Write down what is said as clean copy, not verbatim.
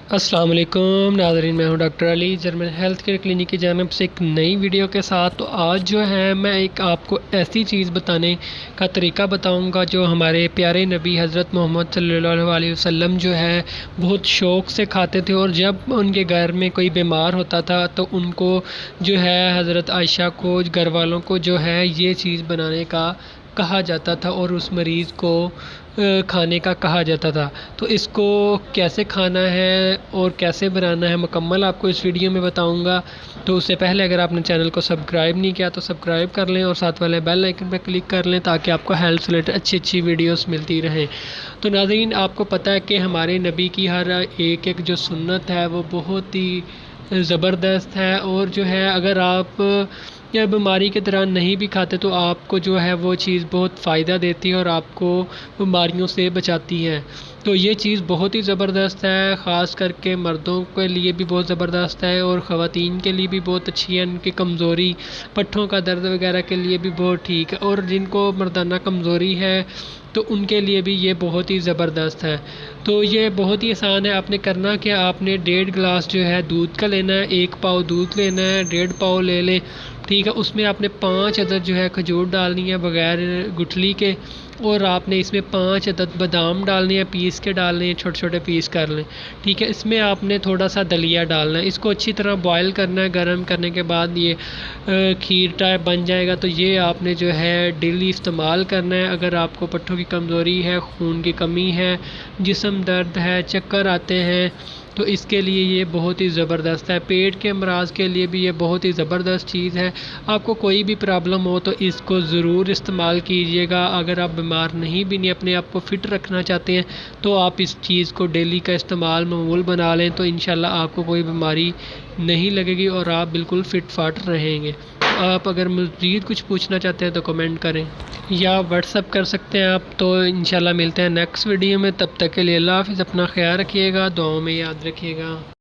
السلام علیکم ناظرین، میں ہوں ڈاکٹر علی جرمن ہیلتھ کیئر کلینک کی جانب سے ایک نئی ویڈیو کے ساتھ۔ تو آج جو ہے میں ایک آپ کو ایسی چیز بتانے کا طریقہ بتاؤں گا جو ہمارے پیارے نبی حضرت محمد صلی اللہ علیہ وسلم جو ہے بہت شوق سے کھاتے تھے، اور جب ان کے گھر میں کوئی بیمار ہوتا تھا تو ان کو جو ہے حضرت عائشہ کو، گھر والوں کو جو ہے یہ چیز بنانے کا کہا جاتا تھا اور اس مریض کو کھانے کا کہا جاتا تھا۔ تو اس کو کیسے کھانا ہے اور کیسے بنانا ہے مکمل آپ کو اس ویڈیو میں بتاؤں گا۔ تو اس سے پہلے اگر آپ نے چینل کو سبسکرائب نہیں کیا تو سبسکرائب کر لیں اور ساتھ والے بیل آئکن پہ کلک کر لیں تاکہ آپ کو ہیلتھ سے ریلیٹڈ اچھی ویڈیوز ملتی رہیں۔ تو ناظرین، آپ کو پتہ ہے کہ ہمارے نبی کی ہر ایک جو سنت ہے وہ بہت ہی زبردست ہے، اور جو ہے اگر آپ یا بیماری کے دوران نہیں بھی کھاتے تو آپ کو جو ہے وہ چیز بہت فائدہ دیتی ہے اور آپ کو بیماریوں سے بچاتی ہے۔ تو یہ چیز بہت ہی زبردست ہے، خاص کر کے مردوں کے لیے بھی بہت زبردست ہے اور خواتین کے لیے بھی بہت اچھی ہے۔ ان کی کمزوری، پٹھوں کا درد وغیرہ کے لیے بھی بہت ٹھیک ہے، اور جن کو مردانہ کمزوری ہے تو ان کے لیے بھی یہ بہت ہی زبردست ہے۔ تو یہ بہت ہی آسان ہے۔ آپ نے کرنا کہ آپ نے 1.5 گلاس جو ہے دودھ کا لینا ہے، 1 پاؤ دودھ لینا ہے، 1.5 پاؤ لے لیں، ٹھیک ہے۔ اس میں آپ نے 5 عدد جو ہے کھجور ڈالنی ہے بغیر گٹھلی کے، اور آپ نے اس میں 5 عدد بادام ڈالنے ہیں، پیس کے ڈالنے ہیں، چھوٹے چھوٹے پیس کر لیں، ٹھیک ہے۔ اس میں آپ نے تھوڑا سا دلیا ڈالنا ہے، اس کو اچھی طرح بوائل کرنا ہے۔ گرم کرنے کے بعد یہ کھیر ٹائپ بن جائے گا، تو یہ آپ نے جو ہے ڈیلی استعمال کرنا ہے۔ اگر آپ کو پٹھوں کی کمزوری ہے، خون کی کمی ہے، جسم درد ہے، چکر آتے ہیں، تو اس کے لیے یہ بہت ہی زبردست ہے۔ پیٹ کے امراض کے لیے بھی یہ بہت ہی زبردست چیز ہے۔ آپ کو کوئی بھی پرابلم ہو تو اس کو ضرور استعمال کیجیے گا۔ اگر آپ بیمار نہیں بھی نہیں، اپنے آپ کو فٹ رکھنا چاہتے ہیں تو آپ اس چیز کو ڈیلی کا استعمال معمول بنا لیں، تو انشاءاللہ آپ کو کوئی بیماری نہیں لگے گی اور آپ بالکل فٹ فاٹ رہیں گے۔ آپ اگر مزید کچھ پوچھنا چاہتے ہیں تو کمنٹ کریں یا واٹس ایپ کر سکتے ہیں آپ۔ تو انشاءاللہ ملتے ہیں نیکسٹ ویڈیو میں، تب تک کے لیے اللہ حافظ، اپنا خیال رکھیے گا، دعاؤں میں یاد رکھیے گا۔